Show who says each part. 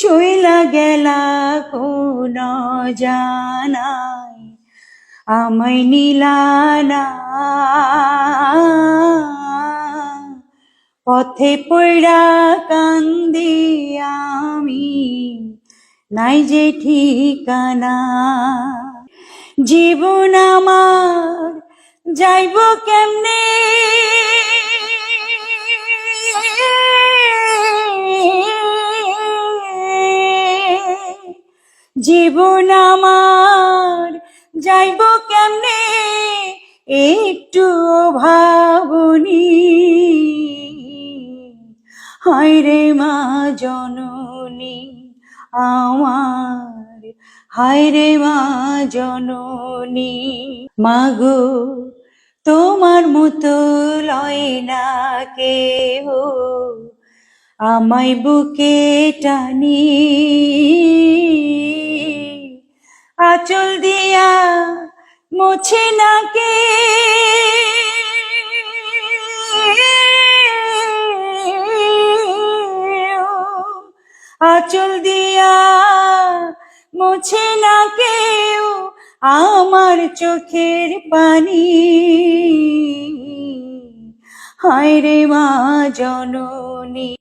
Speaker 1: চইলা গেলা কোন জানাই আমায় নিলানা পথে পড়া কান্দি আমি নাই যে ঠিকানা জীবন আমার যাইব কেমনে জীবন আমার যাইব কেমনে একটু ভাবনি হায়রে মা জননী আমার হায়রে মা জননী মাগো তোমার মতো লয় না কেহ আমায় বুকে টানি আঁচল দিয়া মোছে না কে আঁচল দিয়া মোছে না কেউ আমার চোখের পানি হায়রে মা জননী।